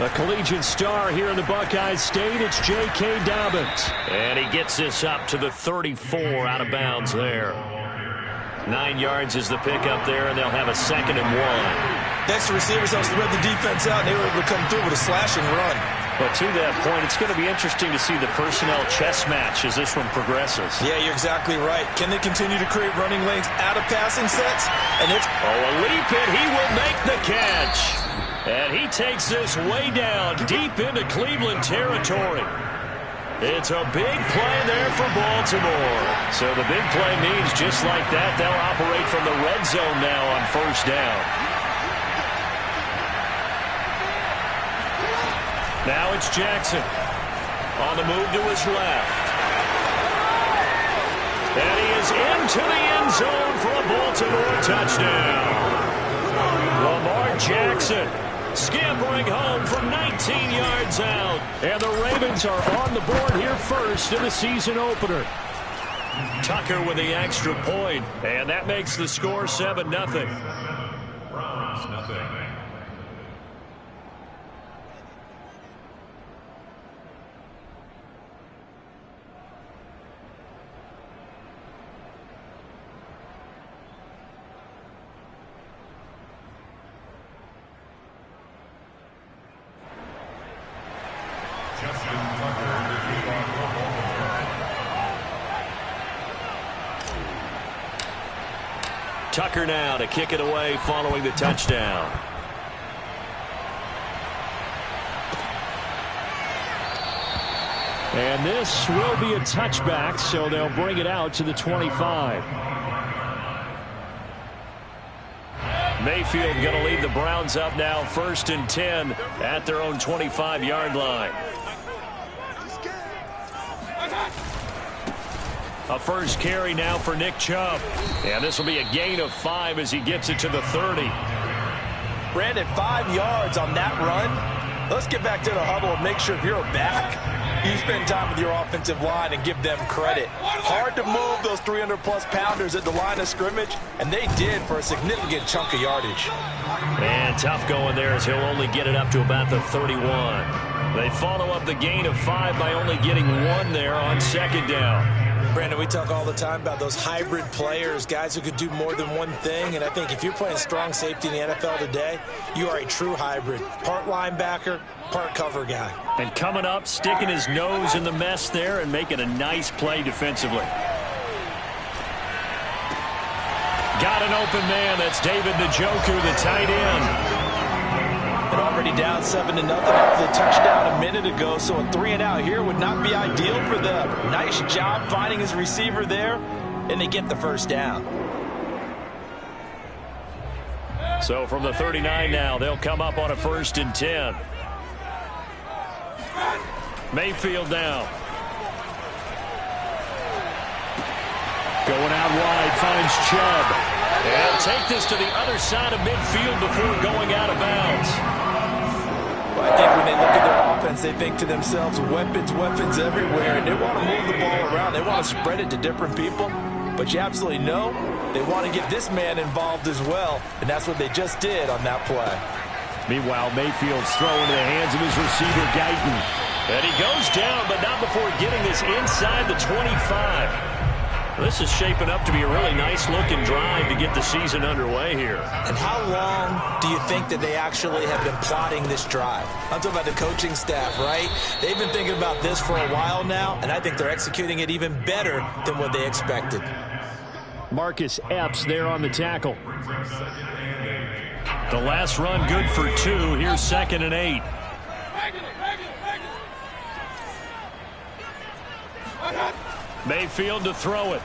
A collegiate star here in the Buckeye State, it's J.K. Dobbins. And he gets this up to the 34 out of bounds there. 9 yards is the pickup there, and they'll have a 2nd and 1. Thanks to receivers helps spread the defense out, and they were able to come through with a slashing run. But to that point, it's going to be interesting to see the personnel chess match as this one progresses. Yeah, you're exactly right. Can they continue to create running lanes out of passing sets? And if a leap it, he will make the catch. And he takes this way down, deep into Cleveland territory. It's a big play there for Baltimore. So the big play means just like that, they'll operate from the red zone now on 1st down. Now it's Jackson on the move to his left. And he is into the end zone for a Baltimore touchdown. Lamar Jackson scampering home from 19 yards out. And the Ravens are on the board here first in the season opener. Tucker with the extra point. And that makes the score 7-0. Tucker now to kick it away following the touchdown. And this will be a touchback, so they'll bring it out to the 25. Mayfield going to lead the Browns up now 1st and 10 at their own 25-yard line. A first carry now for Nick Chubb. And this will be a gain of 5 as he gets it to the 30. Brandon, 5 yards on that run. Let's get back to the huddle and make sure if you're a back, you spend time with your offensive line and give them credit. Hard to move those 300-plus pounders at the line of scrimmage, and they did for a significant chunk of yardage. And tough going there as he'll only get it up to about the 31. They follow up the gain of 5 by only getting 1 there on 2nd down. Brandon, we talk all the time about those hybrid players, guys who could do more than one thing. And I think if you're playing strong safety in the NFL today, you are a true hybrid. Part linebacker, part cover guy. And coming up, sticking his nose in the mess there and making a nice play defensively. Got an open man. That's David Njoku, the tight end. And already down 7-0 after the touchdown a minute ago, so a 3-and-out here would not be ideal for them. Nice job finding his receiver there, and they get the 1st down. So from the 39 now, they'll come up on a 1st and 10. Mayfield down. Going out wide, finds Chubb. And take this to the other side of midfield before going out of bounds. Well, I think when they look at their offense, they think to themselves, weapons, weapons everywhere. And they want to move the ball around. They want to spread it to different people. But you absolutely know they want to get this man involved as well. And that's what they just did on that play. Meanwhile, Mayfield's throw into the hands of his receiver, Guyton. And he goes down, but not before getting this inside the 25. This is shaping up to be a really nice-looking drive to get the season underway here. And how long do you think that they actually have been plotting this drive? I'm talking about the coaching staff, right? They've been thinking about this for a while now, and I think they're executing it even better than what they expected. Marcus Epps there on the tackle. The last run good for 2. Here's 2nd and 8. Mayfield to throw it.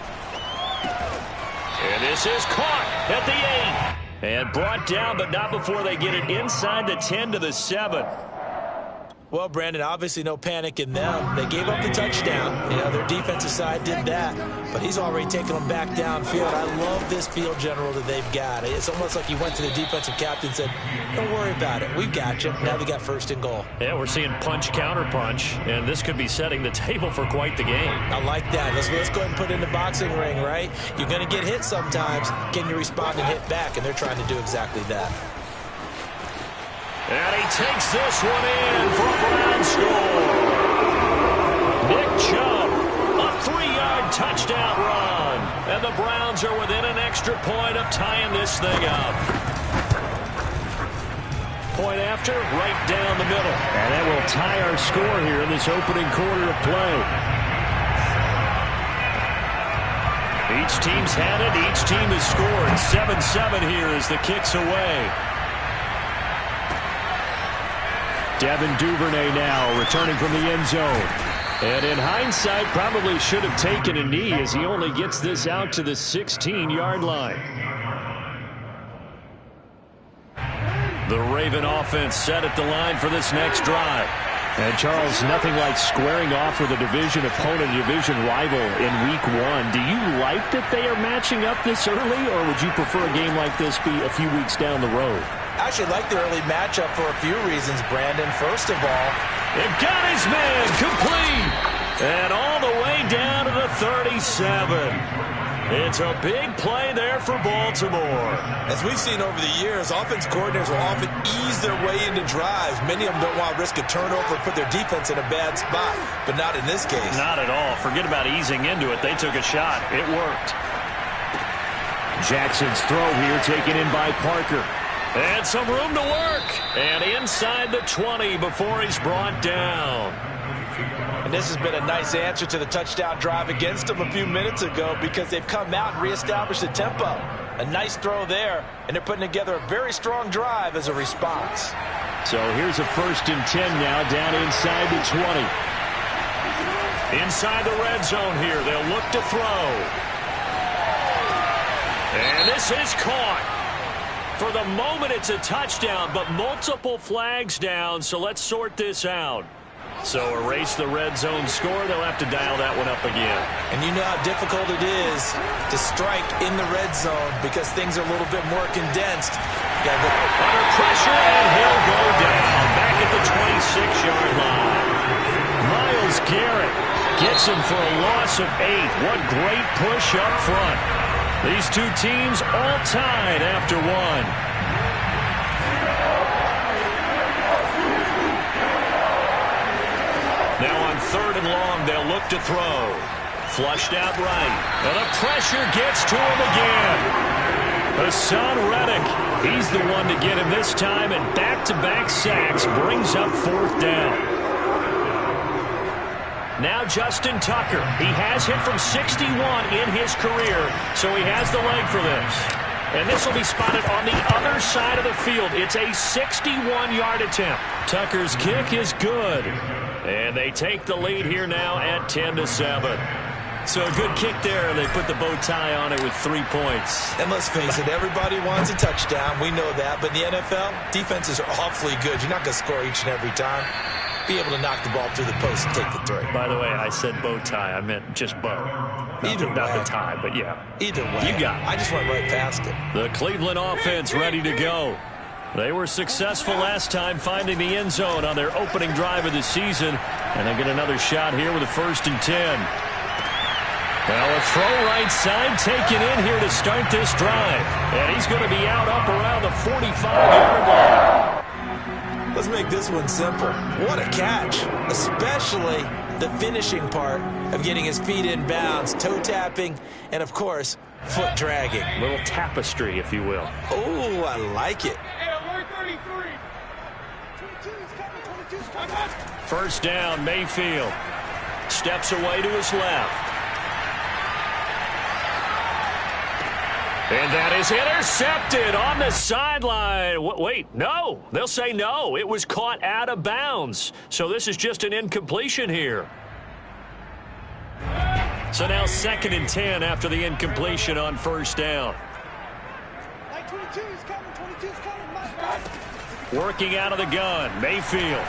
And this is caught at the 8. And brought down, but not before they get it inside the 10 to the 7. Well, Brandon, obviously no panic in them. They gave up the touchdown. You know, their defensive side did that. But he's already taken them back downfield. I love this field general that they've got. It's almost like he went to the defensive captain and said, don't worry about it. We've got you. Now they got 1st and goal. Yeah, we're seeing punch, counter punch. And this could be setting the table for quite the game. I like that. Let's go ahead and put it in the boxing ring, right? You're going to get hit sometimes. Can you respond and hit back? And they're trying to do exactly that. And he takes this one in for a Brown score. Nick Chubb, a 3-yard touchdown run. And the Browns are within an extra point of tying this thing up. Point after, right down the middle. And that will tie our score here in this opening quarter of play. Each team's had it. Each team has scored. 7-7 here as the kick's away. Devin Duvernay now returning from the end zone. And in hindsight, probably should have taken a knee as he only gets this out to the 16-yard line. The Raven offense set at the line for this next drive. And Charles, nothing like squaring off with a division opponent, a division rival in week 1. Do you like that they are matching up this early, or would you prefer a game like this be a few weeks down the road? I actually like the early matchup for a few reasons, Brandon. First of all, it got his man complete. And all the way down to the 37. It's a big play there for Baltimore. As we've seen over the years, offense coordinators will often ease their way into drives. Many of them don't want to risk a turnover or put their defense in a bad spot, but not in this case. Not at all. Forget about easing into it. They took a shot. It worked. Jackson's throw here taken in by Parker. And some room to work. And inside the 20 before he's brought down. And this has been a nice answer to the touchdown drive against them a few minutes ago because they've come out and reestablished the tempo. A nice throw there, and they're putting together a very strong drive as a response. So here's a 1st and 10 now down inside the 20. Inside the red zone here, they'll look to throw. And this is caught. For the moment, it's a touchdown, but multiple flags down, so let's sort this out. So erase the red zone score. They'll have to dial that one up again. And you know how difficult it is to strike in the red zone because things are a little bit more condensed. Under pressure, and he'll go down. Back at the 26-yard line. Myles Garrett gets him for a loss of 8. What great push up front. These two teams all tied after one. Now on 3rd and long, they'll look to throw. Flushed out right. And the pressure gets to him again. Hassan Reddick, he's the one to get him this time, and back-to-back sacks brings up 4th down. Now Justin Tucker. He has hit from 61 in his career, so he has the leg for this. And this will be spotted on the other side of the field. It's a 61-yard attempt. Tucker's kick is good. And they take the lead here now at 10-7. So a good kick there. They put the bow tie on it with 3 points. And let's face it, everybody wants a touchdown. We know that. But in the NFL, defenses are awfully good. You're not going to score each and every time. Be able to knock the ball through the post and take the 3. By the way, I said bow tie. I meant just bow. Not the tie, but yeah. Either way. You got it. I just went right past it. The Cleveland offense ready to go. They were successful last time finding the end zone on their opening drive of the season. And they get another shot here with a 1st and 10. Well, a throw right side taken in here to start this drive. And he's going to be out up around the 45-yard line. Let's make this one simple. What a catch, especially the finishing part of getting his feet in bounds, toe tapping, and, of course, foot dragging. A little tapestry, if you will. Oh, I like it. 1st down, Mayfield. Steps away to his left. And that is intercepted on the sideline. Wait, no. They'll say no. It was caught out of bounds. So this is just an incompletion here. So now 2nd and 10 after the incompletion on 1st down. Working out of the gun, Mayfield.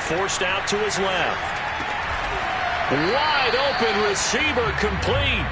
Forced out to his left. Wide open receiver complete.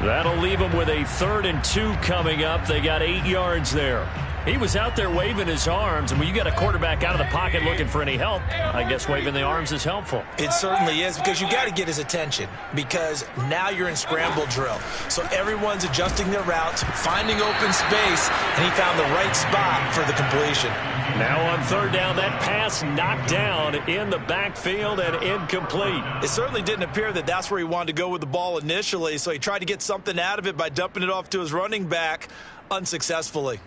That'll leave them with a 3rd and 2 coming up. They got 8 yards there. He was out there waving his arms, and when you got a quarterback out of the pocket looking for any help, I guess waving the arms is helpful. It certainly is, because you got to get his attention, because now you're in scramble drill. So everyone's adjusting their routes, finding open space, and he found the right spot for the completion. Now on third down, that pass knocked down in the backfield and incomplete. It certainly didn't appear that that's where he wanted to go with the ball initially, so he tried to get something out of it by dumping it off to his running back unsuccessfully.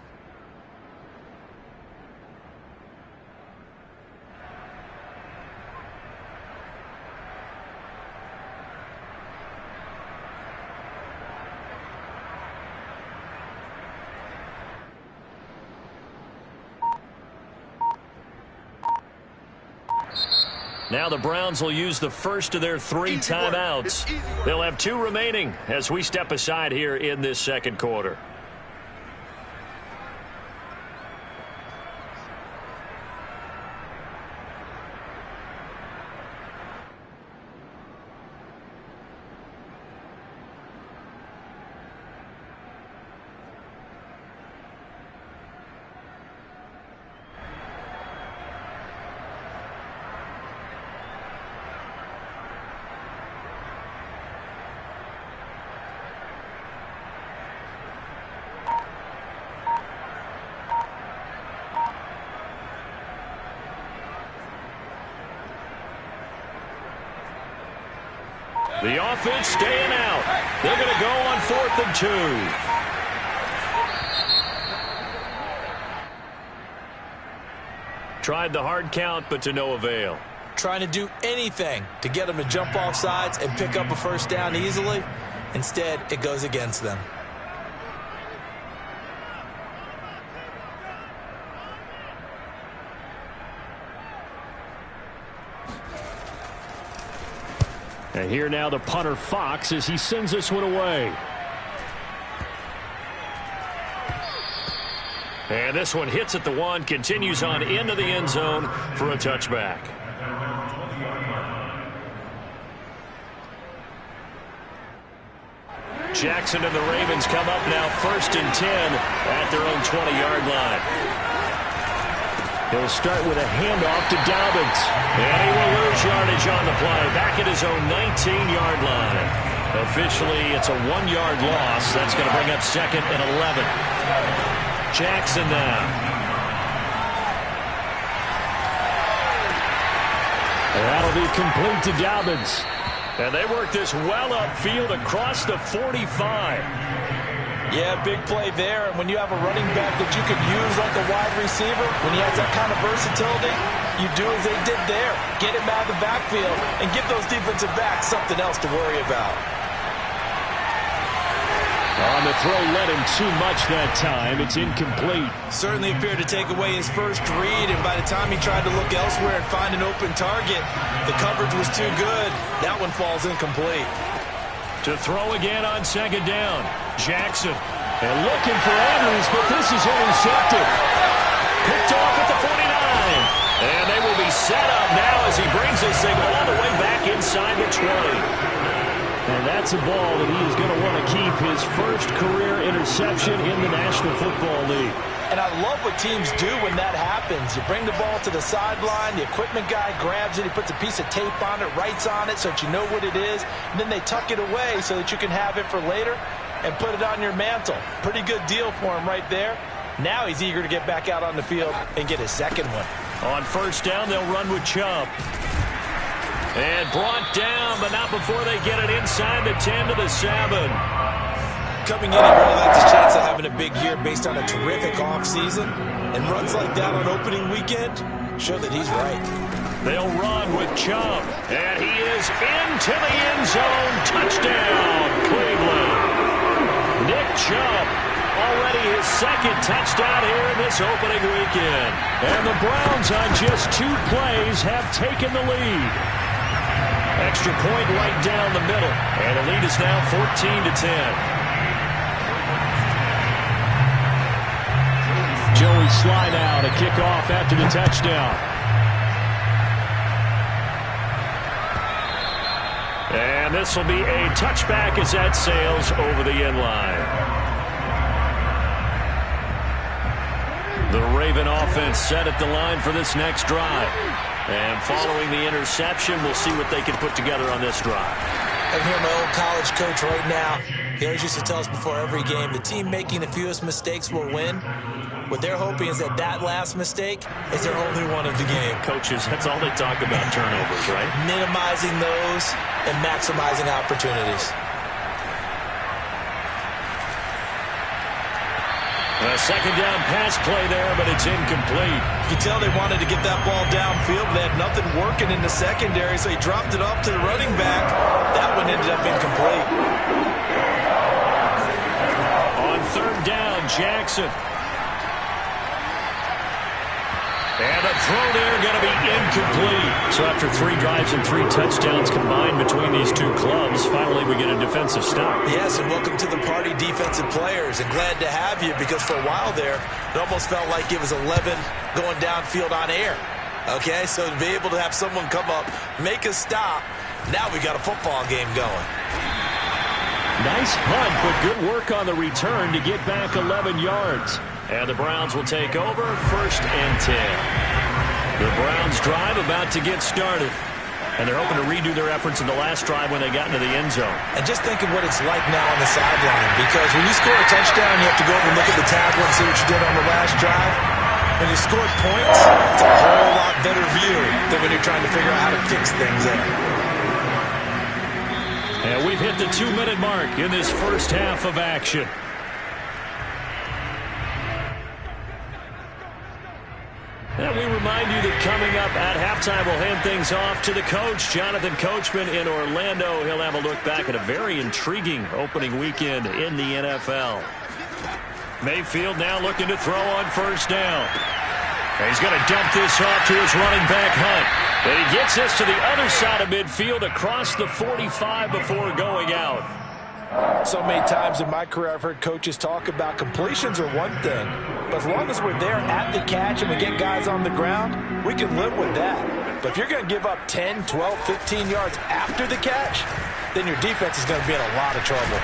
Now the Browns will use the first of their 3 timeouts. They'll have 2 remaining as we step aside here in this second quarter. The offense staying out. They're going to go on 4th and 2. Tried the hard count, but to no avail. Trying to do anything to get them to jump off sides and pick up a first down easily. Instead, it goes against them. And here now the punter Fox as he sends this one away. And this one hits at the 1, continues on into the end zone for a touchback. Jackson and the Ravens come up now 1st and 10 at their own 20-yard line. He'll start with a handoff to Dobbins. And he will lose yardage on the play. Back at his own 19-yard line. Officially, it's a 1-yard loss. That's going to bring up 2nd and 11. Jackson now. That'll be complete to Dobbins. And they work this well upfield across the 45. Yeah, big play there. And when you have a running back that you could use like a wide receiver, when he has that kind of versatility, you do as they did there. Get him out of the backfield and give those defensive backs something else to worry about. On the throw, led him too much that time. It's incomplete. Certainly appeared to take away his first read, and by the time he tried to look elsewhere and find an open target, the coverage was too good. That one falls incomplete. To throw again on 2nd down. Jackson. And looking for Andrews, but this is intercepted. Picked off at the 49. And they will be set up now as he brings this thing all the way back inside the 20. And that's a ball that he is going to want to keep, his first career interception in the National Football League. And I love what teams do when that happens. You bring the ball to the sideline, the equipment guy grabs it, he puts a piece of tape on it, writes on it so that you know what it is, and then they tuck it away so that you can have it for later and put it on your mantle. Pretty good deal for him right there. Now he's eager to get back out on the field and get his second one. On 1st down, they'll run with Chubb. And brought down, but not before they get it inside the 10 to the 7. Coming in, he really likes his chance of having a big year based on a terrific offseason. And runs like that on opening weekend show that he's right. They'll run with Chubb. And he is into the end zone. Touchdown, Cleveland. Nick Chubb, already his 2nd touchdown here in this opening weekend. And the Browns on just 2 plays have taken the lead. Extra point right down the middle. And the lead is now 14-10. Joey slide out, a kickoff after the touchdown. And this will be a touchback as that sails over the end line. The Raven offense set at the line for this next drive. And following the interception, we'll see what they can put together on this drive. I hear my old college coach right now. He always used to tell us before every game, the team making the fewest mistakes will win. What they're hoping is that last mistake is their only one of the game. Coaches, that's all they talk about, turnovers, right? Minimizing those and maximizing opportunities. A second down pass play there, but it's incomplete. You can tell they wanted to get that ball downfield. They had nothing working in the secondary, so he dropped it off to the running back. That one ended up incomplete. On third down, Jackson. And the throw there going to be incomplete. So after 3 drives and 3 touchdowns combined between these two clubs, finally we get a defensive stop. Yes, and welcome to the party, defensive players. And glad to have you, because for a while there, it almost felt like it was 11 going downfield on air. Okay, so to be able to have someone come up, make a stop, now we got a football game going. Nice punt, but good work on the return to get back 11 yards. And the Browns will take over, 1st and 10. The Browns drive about to get started. And they're hoping to redo their efforts in the last drive when they got into the end zone. And just think of what it's like now on the sideline, because when you score a touchdown, you have to go over and look at the tablet and see what you did on the last drive. When you scored points, it's a whole lot better view than when you're trying to figure out how to fix things there. And we've hit the 2-minute mark in this first half of action. And we remind you that coming up at halftime, we'll hand things off to the coach, Jonathan Coachman in Orlando. He'll have a look back at a very intriguing opening weekend in the NFL. Mayfield now looking to throw on first down. And he's going to dump this off to his running back, Hunt. And he gets this to the other side of midfield across the 45 before going out. So many times in my career I've heard coaches talk about completions are one thing, but as long as we're there at the catch and we get guys on the ground, we can live with that. But if you're going to give up 10, 12, 15 yards after the catch, then your defense is going to be in a lot of trouble.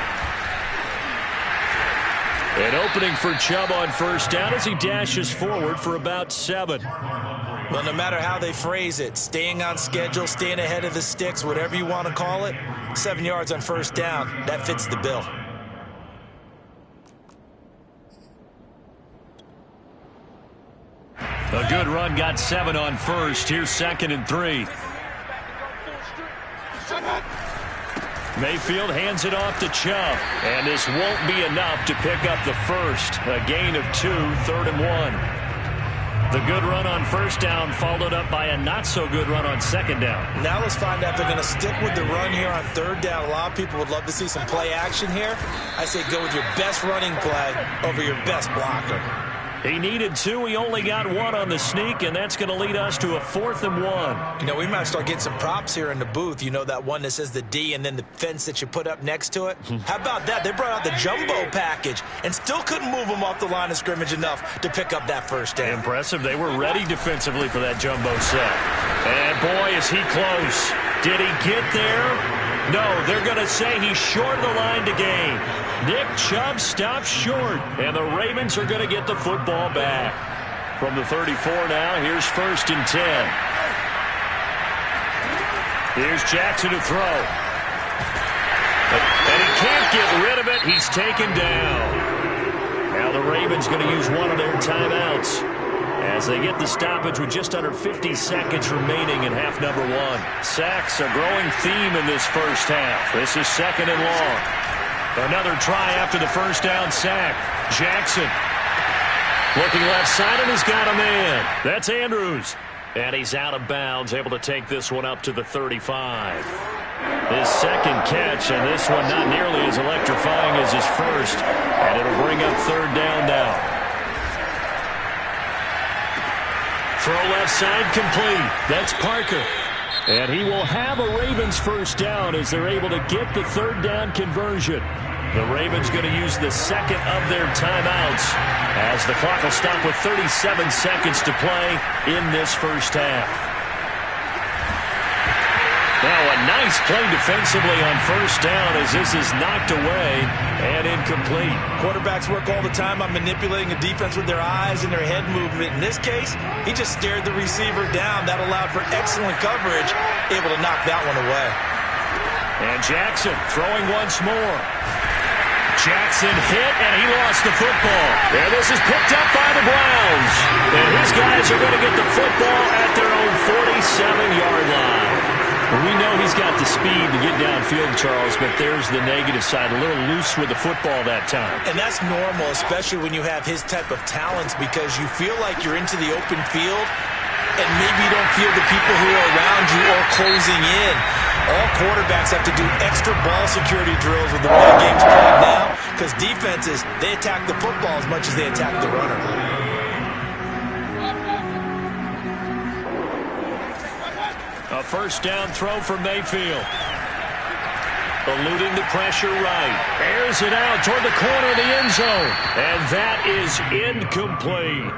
An opening for Chubb on first down as he dashes forward for about 7. Well, no matter how they phrase it, staying on schedule, staying ahead of the sticks, whatever you want to call it, 7 yards on first down, that fits the bill. A good run, got 7 on first. Here's 2nd and 3. Mayfield hands it off to Chubb, and this won't be enough to pick up the first. A gain of 2, 3rd and 1. The good run on first down followed up by a not-so-good run on second down. Now let's find out if they're going to stick with the run here on third down. A lot of people would love to see some play action here. I say go with your best running play over your best blocker. He needed 2. He only got 1 on the sneak, and that's going to lead us to a 4th and 1. You know, we might start getting some props here in the booth. You know, that one that says the D and then the fence that you put up next to it? How about that? They brought out the jumbo package and still couldn't move them off the line of scrimmage enough to pick up that first down. Impressive. They were ready defensively for that jumbo set. And, boy, is he close. Did he get there? No, they're going to say he's short of the line to gain. Nick Chubb stops short, and the Ravens are going to get the football back. From the 34 now, here's 1st and 10. Here's Jackson to throw. And he can't get rid of it. He's taken down. Now the Ravens going to use one of their timeouts as they get the stoppage with just under 50 seconds remaining in half number 1. Sacks a growing theme in this first half. This is 2nd and long. Another try after the first down sack. Jackson looking left side, and he's got a man. That's Andrews. And he's out of bounds, able to take this one up to the 35. His second catch, and this one not nearly as electrifying as his first. And it'll bring up 3rd down now. Throw left side complete. That's Parker. And he will have a Ravens first down as they're able to get the 3rd down conversion. The Ravens going to use the 2nd of their timeouts as the clock will stop with 37 seconds to play in this first half. Now a nice play defensively on first down as this is knocked away and incomplete. Quarterbacks work all the time on manipulating a defense with their eyes and their head movement. In this case, he just stared the receiver down. That allowed for excellent coverage, able to knock that one away. And Jackson throwing once more. Jackson hit, and he lost the football. And this is picked up by the Browns. And his guys are going to get the football at their own 47-yard line. We know he's got the speed to get downfield, Charles, but there's the negative side. A little loose with the football that time. And that's normal, especially when you have his type of talents, because you feel like you're into the open field, and maybe you don't feel the people who are around you or closing in. All quarterbacks have to do extra ball security drills with the way the game's played now, because defenses, they attack the football as much as they attack the runner. A first down throw from Mayfield. Eluding the pressure right. Airs it out toward the corner of the end zone. And that is incomplete.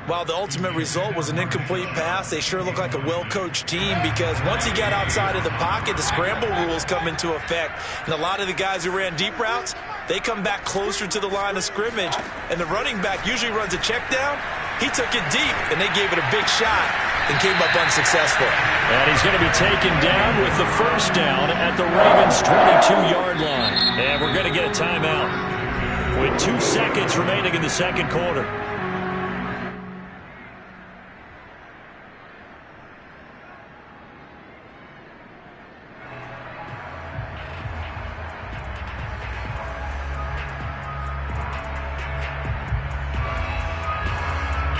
While the ultimate result was an incomplete pass, they sure look like a well-coached team, because once he got outside of the pocket, the scramble rules come into effect. And a lot of the guys who ran deep routes, they come back closer to the line of scrimmage. And the running back usually runs a check down. He took it deep, and they gave it a big shot and came up unsuccessful. And he's going to be taken down with the first down at the Ravens' 22-yard line. And we're going to get a timeout with 2 seconds remaining in the second quarter.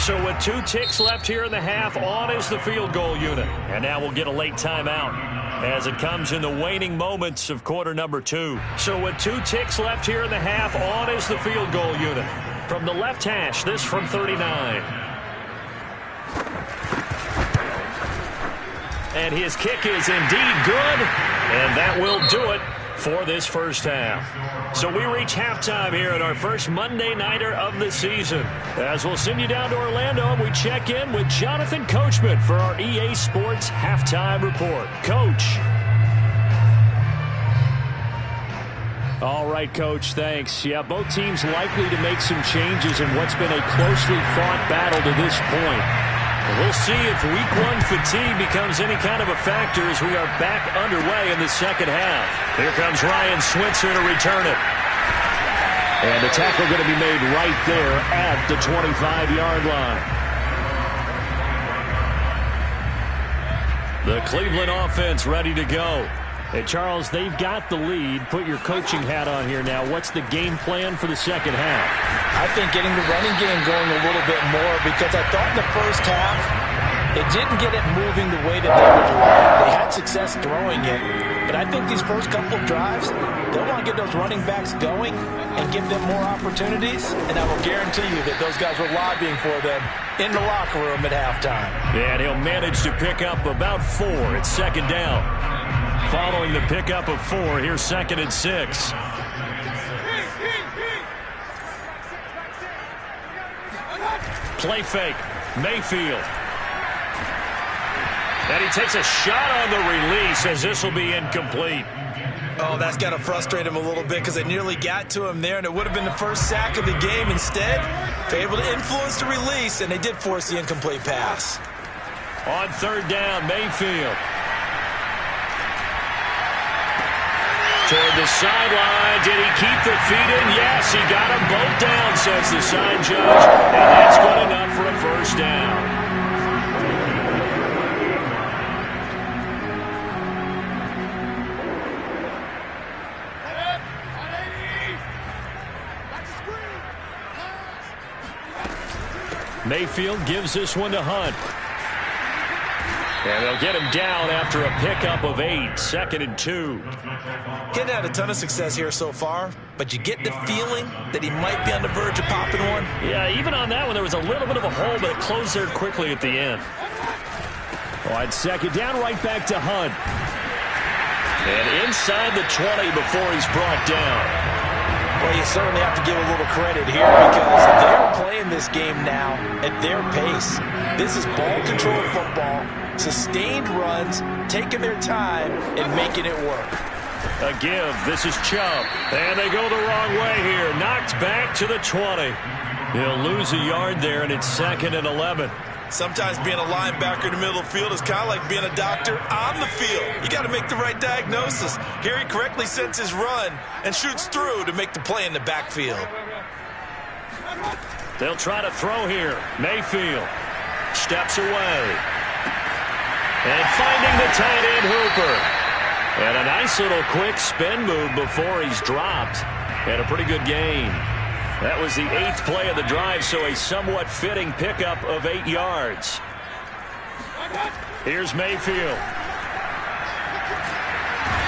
So with 2 ticks left here in the half, on is the field goal unit. And now we'll get a late timeout as it comes in the waning moments of quarter number 2. So with 2 ticks left here in the half, on is the field goal unit. From the left hash, this from 39. And his kick is indeed good, and that will do it for this first half. So we reach halftime here at our first Monday Nighter of the season. As we'll send you down to Orlando, and we check in with Jonathan Coachman for our EA Sports Halftime Report. Coach. All right, Coach, thanks. Yeah, both teams likely to make some changes in what's been a closely fought battle to this point. We'll see if Week 1 fatigue becomes any kind of a factor as we are back underway in the second half. Here comes Ryan Switzer to return it. And the tackle going to be made right there at the 25-yard line. The Cleveland offense ready to go. Hey, Charles, they've got the lead. Put your coaching hat on here now. What's the game plan for the second half? I think getting the running game going a little bit more, because I thought in the first half it didn't get it moving the way that they would like. They had success throwing it, but I think these first couple of drives, they'll want to get those running backs going and give them more opportunities, and I will guarantee you that those guys were lobbying for them in the locker room at halftime. Yeah, and he'll manage to pick up about 4 at second down. Following the pickup of 4, here's 2nd and 6. Play fake, Mayfield. And he takes a shot on the release as this will be incomplete. Oh, that's got to frustrate him a little bit, because it nearly got to him there, and it would have been the first sack of the game. Instead, they're able to influence the release, and they did force the incomplete pass. On 3rd down, Mayfield. Toward the sideline. Did he keep the feet in? Yes, he got them both down, says the side judge. And that's good enough for a first down. Mayfield gives this one to Hunt. And they'll get him down after a pickup of 8, 2nd and 2. Getting had a ton of success here so far, but you get the feeling that he might be on the verge of popping one. Yeah, even on that one, there was a little bit of a hole, but it closed there quickly at the end. On 2nd down, right back to Hunt. And inside the 20 before he's brought down. Well, you certainly have to give a little credit here, because they're playing this game now at their pace. This is ball control football. Sustained runs, taking their time, and making it work. A give. This is Chubb. And they go the wrong way here. Knocked back to the 20. He'll lose a yard there, and it's 2nd and 11. Sometimes being a linebacker in the middle of the field is kind of like being a doctor on the field. You got to make the right diagnosis. Here he correctly sets his run and shoots through to make the play in the backfield. They'll try to throw here. Mayfield steps away. And finding the tight end Hooper. And a nice little quick spin move before he's dropped. And a pretty good gain. That was the 8th play of the drive, so a somewhat fitting pickup of 8 yards. Here's Mayfield.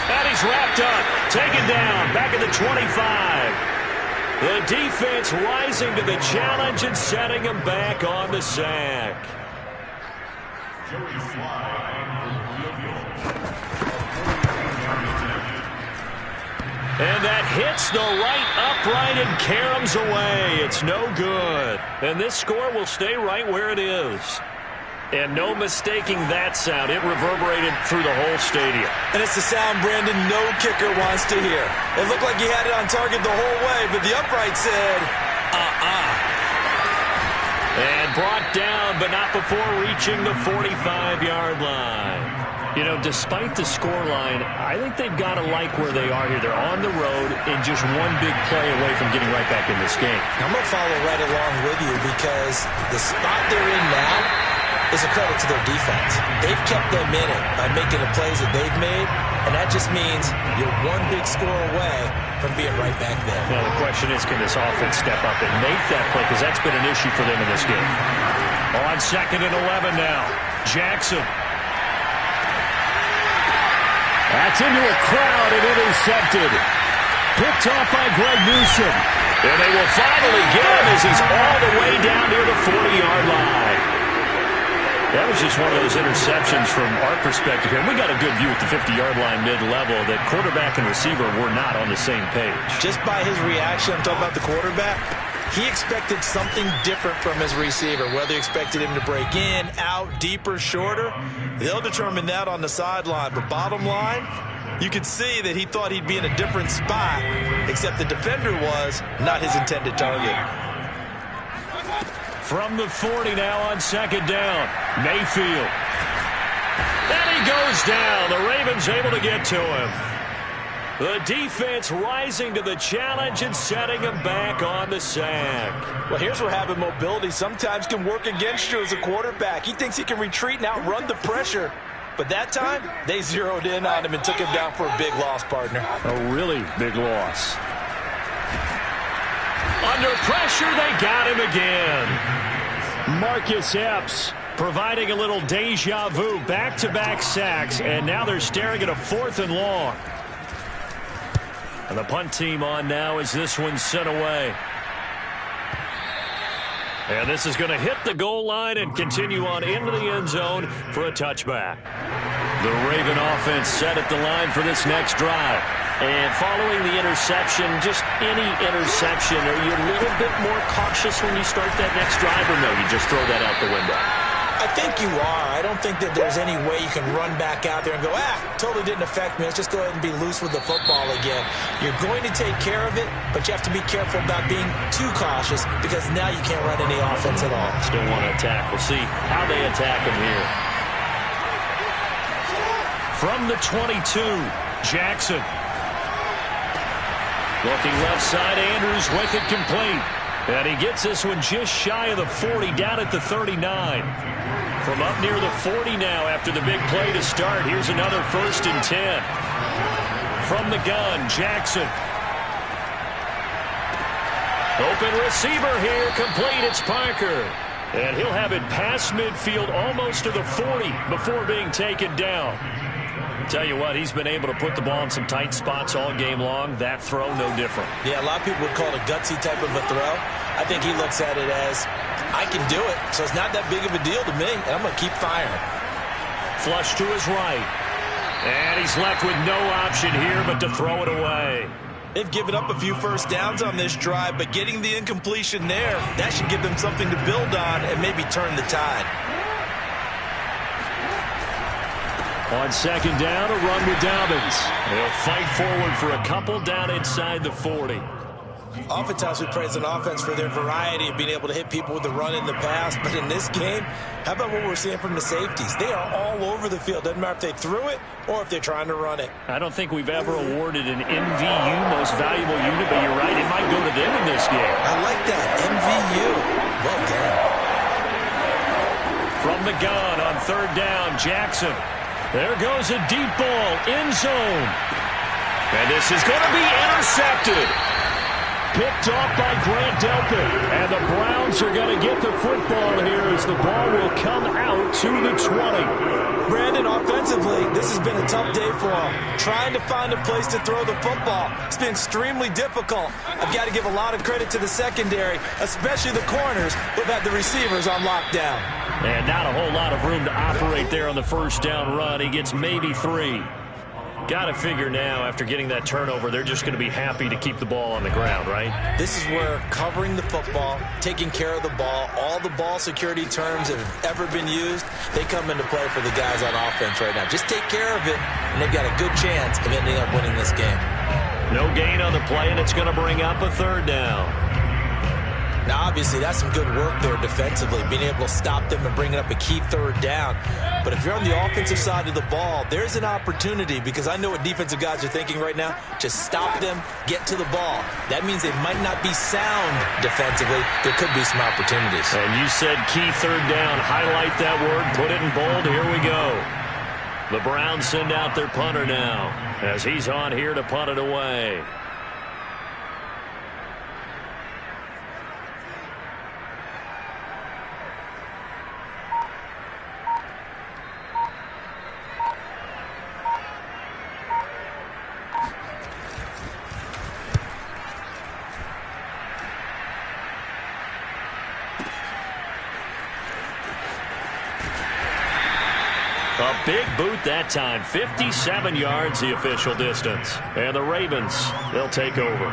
And he's wrapped up. Taken down. Back at the 25. The defense rising to the challenge and setting him back on the sack. And that hits the right upright and caroms away. It's no good. And this score will stay right where it is. And no mistaking that sound. It reverberated through the whole stadium. And it's the sound, Brandon, no kicker wants to hear. It looked like he had it on target the whole way, but the upright said, And brought down, but not before reaching the 45-yard line. You know, despite the scoreline, I think they've got to like where they are here. They're on the road and just one big play away from getting right back in this game. I'm going to follow right along with you because the spot they're in now is a credit to their defense. They've kept them in it by making the plays that they've made, and that just means you're one big score away from being right back there. Now, the question is, can this offense step up and make that play? Because that's been an issue for them in this game. On 2nd and 11 now. Jackson. That's into a crowd and intercepted. Picked off by Greg Newsom. And they will finally get him as he's all the way down near the 40-yard line. That was just one of those interceptions from our perspective here. And we got a good view at the 50-yard line mid-level that quarterback and receiver were not on the same page. Just by his reaction, I'm talking about the quarterback, he expected something different from his receiver. Whether he expected him to break in, out, deeper, shorter, they'll determine that on the sideline. But bottom line, you could see that he thought he'd be in a different spot, except the defender was not his intended target. From the 40 now on 2nd down. Mayfield. And he goes down. The Ravens able to get to him. The defense rising to the challenge and setting him back on the sack. Well, here's where having mobility sometimes can work against you as a quarterback. He thinks he can retreat and outrun the pressure. But that time, they zeroed in on him and took him down for a big loss, partner. A really big loss. Under pressure, they got him again. Marcus Epps providing a little deja vu. Back-to-back sacks, and now they're staring at a 4th and long. And the punt team on now as this one's sent away. And this is going to hit the goal line and continue on into the end zone for a touchback. The Raven offense set at the line for this next drive. And following the interception, just any interception, are you a little bit more cautious when you start that next drive, or no, you just throw that out the window? I think you are. I don't think that there's any way you can run back out there and go, totally didn't affect me. Let's just go ahead and be loose with the football again. You're going to take care of it, but you have to be careful about being too cautious because now you can't run any offense at all. Still want to attack. We'll see how they attack him here. From the 22, Jackson. Looking left side, Andrews with it complete. And he gets this one just shy of the 40, down at the 39. From up near the 40 now after the big play to start. Here's another 1st and 10. From the gun, Jackson. Open receiver here, complete, it's Parker. And he'll have it past midfield almost to the 40 before being taken down. Tell you what, he's been able to put the ball in some tight spots all game long. That throw, no different. Yeah, a lot of people would call it a gutsy type of a throw. I think he looks at it as, I can do it, so it's not that big of a deal to me, and I'm going to keep firing. Flush to his right. And he's left with no option here but to throw it away. They've given up a few first downs on this drive, but getting the incompletion there, that should give them something to build on and maybe turn the tide. On second down, a run with Dobbins. They'll fight forward for a couple down inside the 40. Oftentimes we praise an offense for their variety of being able to hit people with the run in the pass. But in this game, how about what we're seeing from the safeties? They are all over the field. Doesn't matter if they threw it or if they're trying to run it. I don't think we've ever awarded an MVU, most valuable unit, but you're right, it might go to them in this game. I like that, MVU. Well done. From the gun on third down, Jackson. There goes a deep ball, end zone. And this is going to be intercepted. Picked off by Grant Delpit. And the Browns are going to get the football here as the ball will come out to the 20. Brandon, offensively, this has been a tough day for him. Trying to find a place to throw the football. It's been extremely difficult. I've got to give a lot of credit to the secondary, especially the corners who've had the receivers on lockdown. And not a whole lot of room to operate there on the first down run. He gets maybe 3. Got to figure now, after getting that turnover, they're just going to be happy to keep the ball on the ground, right? This is where covering the football, taking care of the ball, all the ball security terms that have ever been used, they come into play for the guys on offense right now. Just take care of it, and they've got a good chance of ending up winning this game. No gain on the play, and it's going to bring up a third down. Now, obviously, that's some good work there defensively, being able to stop them and bringing up a key third down. But if you're on the offensive side of the ball, there's an opportunity, because I know what defensive guys are thinking right now. Just stop them, get to the ball. That means they might not be sound defensively. There could be some opportunities. And you said key third down. Highlight that word, put it in bold. Here we go. The Browns send out their punter now as he's on here to punt it away. A big boot that time. 57 yards the official distance. And the Ravens, they'll take over.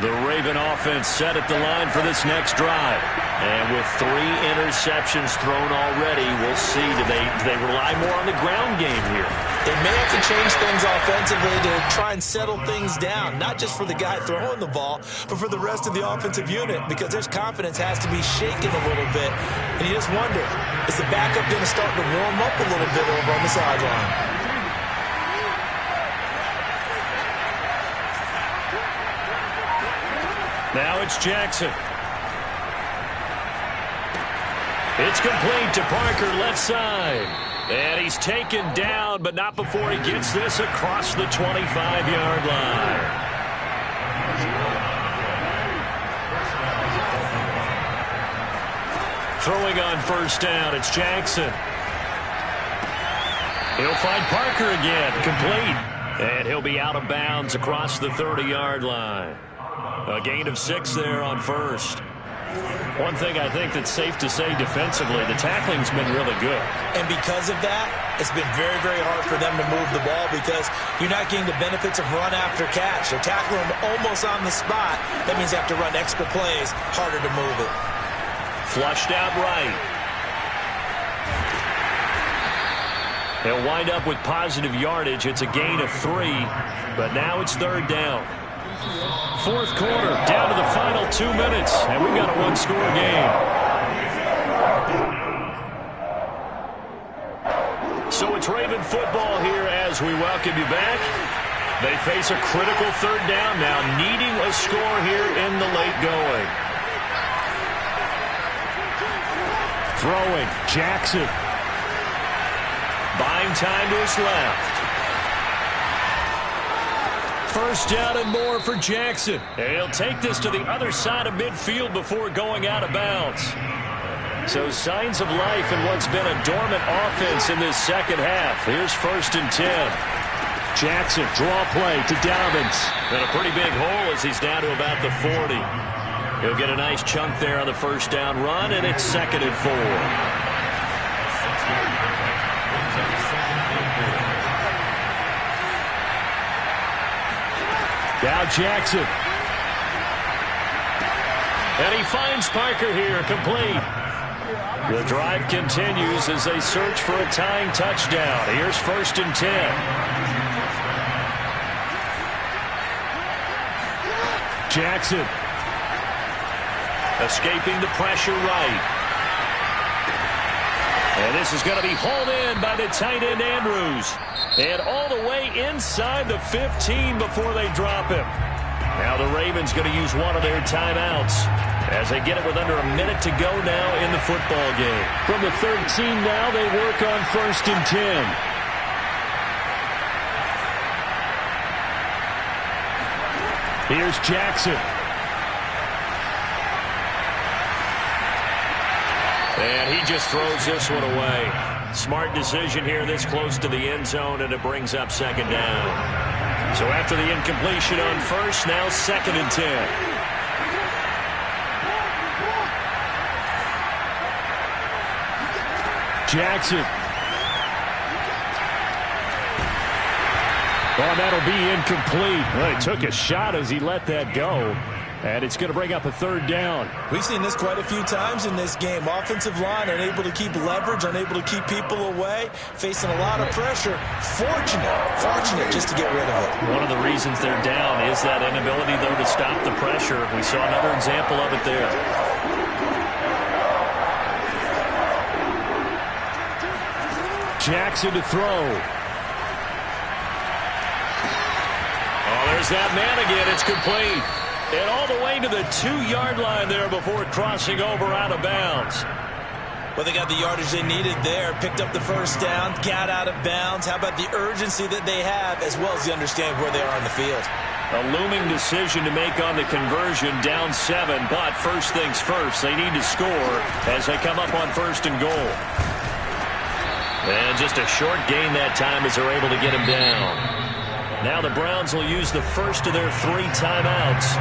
The Raven offense set at the line for this next drive. And with 3 interceptions thrown already, we'll see. Do they rely more on the ground game here? They may have to change things offensively to try and settle things down, not just for the guy throwing the ball, but for the rest of the offensive unit, because their confidence has to be shaken a little bit. And you just wonder, is the backup going to start to warm up a little bit over on the sideline? Now it's Jackson. It's complete to Parker, left side. And he's taken down, but not before he gets this across the 25-yard line. Throwing on first down, it's Jackson. He'll find Parker again, complete. And he'll be out of bounds across the 30-yard line. A gain of 6 there on first. One thing I think that's safe to say defensively, the tackling's been really good. And because of that, it's been very, very hard for them to move the ball because you're not getting the benefits of run after catch. They're tackling them almost on the spot. That means they have to run extra plays, harder to move it. Flushed out right. They'll wind up with positive yardage. It's a gain of 3, but now it's third down. Fourth quarter, down to the final 2 minutes, and we've got a one-score game. So it's Raven football here as we welcome you back. They face a critical third down now, needing a score here in the late going. Throwing, Jackson. Buying time to his left. First down and more for Jackson. And he'll take this to the other side of midfield before going out of bounds. So signs of life in what's been a dormant offense in this second half. Here's 1st and 10. Jackson, draw play to Dobbins. And a pretty big hole as he's down to about the 40. He'll get a nice chunk there on the first down run, and it's 2nd and 4. Now Jackson. And he finds Parker here, complete. The drive continues as they search for a tying touchdown. Here's 1st and 10. Jackson. Escaping the pressure right. And this is going to be hauled in by the tight end Andrews. And all the way inside the 15 before they drop him. Now the Ravens going to use one of their timeouts as they get it with under a minute to go now in the football game. From the 13 now, they work on 1st and 10. Here's Jackson. And he just throws this one away. Smart decision here this close to the end zone, and it brings up 2nd down. So after the incompletion on 1st, now 2nd and 10. Jackson. Oh, that'll be incomplete. Well, he took a shot as he let that go. And it's going to bring up a 3rd down. We've seen this quite a few times in this game. Offensive line unable to keep leverage, unable to keep people away, facing a lot of pressure. Fortunate just to get rid of it. One of the reasons they're down is that inability, though, to stop the pressure. We saw another example of it there. Jackson to throw. Oh, there's that man again. It's complete. And all the way to the 2-yard line there before crossing over out of bounds. Well, they got the yardage they needed there. Picked up the 1st down, got out of bounds. How about the urgency that they have, as well as the understanding where they are on the field? A looming decision to make on the conversion, down 7. But first things first, they need to score as they come up on 1st and goal. And just a short gain that time as they're able to get him down. Now the Browns will use the first of their 3 timeouts.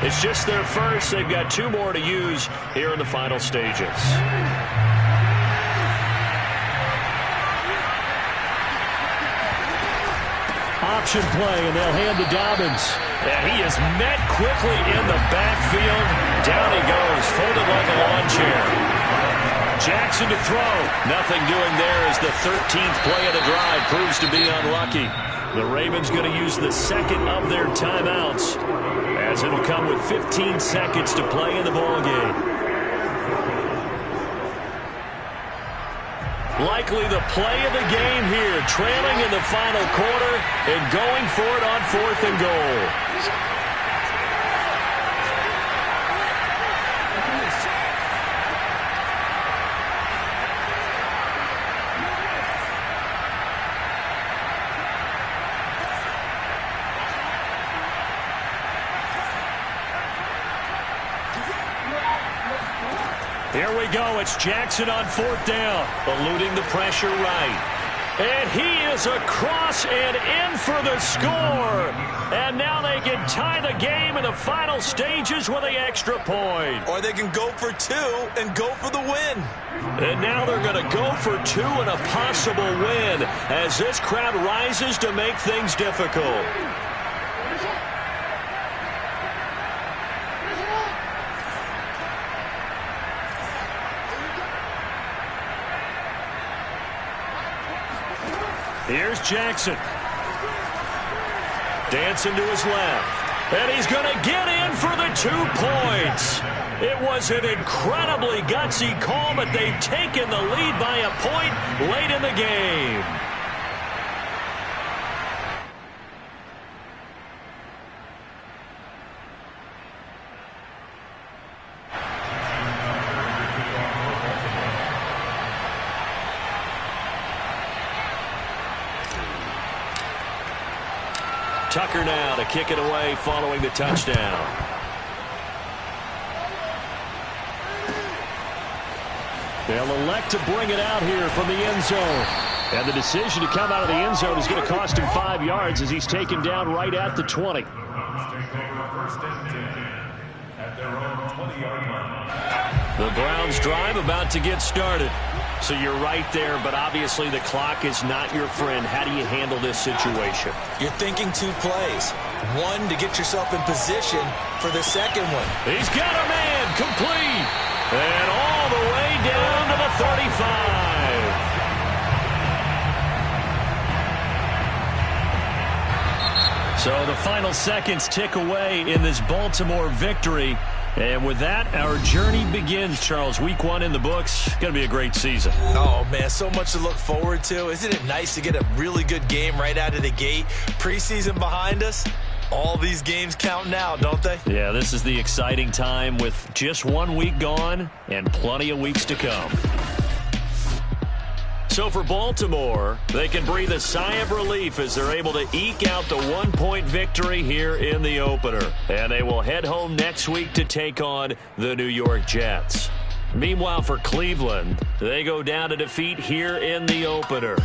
It's just their first. They've got 2 more to use here in the final stages. Option play, and they'll hand to Dobbins. And he is met quickly in the backfield. Down he goes, folded like a lawn chair. Jackson to throw. Nothing doing there as the 13th play of the drive proves to be unlucky. The Ravens going to use the 2nd of their timeouts as it'll come with 15 seconds to play in the ballgame. Likely the play of the game here, trailing in the final quarter and going for it on 4th and goal. Here we go. It's Jackson on 4th down, eluding the pressure right. And he is across and in for the score. And now they can tie the game in the final stages with the extra point. Or they can go for 2 and go for the win. And now they're going to go for 2 and a possible win as this crowd rises to make things difficult. Here's Jackson. Dancing to his left. And he's going to get in for the 2 points. It was an incredibly gutsy call, but they've taken the lead by a point late in the game. Tucker now to kick it away following the touchdown. They'll elect to bring it out here from the end zone. And the decision to come out of the end zone is going to cost him 5 yards as he's taken down right at the 20. The Browns drive about to get started. So you're right there, but obviously the clock is not your friend. How do you handle this situation? You're thinking 2 plays. 1 to get yourself in position for the second one. He's got a man complete. And all the way down to the 35. So the final seconds tick away in this Baltimore victory. And with that, our journey begins, Charles. Week 1 in the books. Going to be a great season. Oh, man, so much to look forward to. Isn't it nice to get a really good game right out of the gate? Preseason behind us. All these games count now, don't they? Yeah, this is the exciting time with just 1 week gone and plenty of weeks to come. So for Baltimore, they can breathe a sigh of relief as they're able to eke out the 1-point victory here in the opener. And they will head home next week to take on the New York Jets. Meanwhile, for Cleveland, they go down to defeat here in the opener.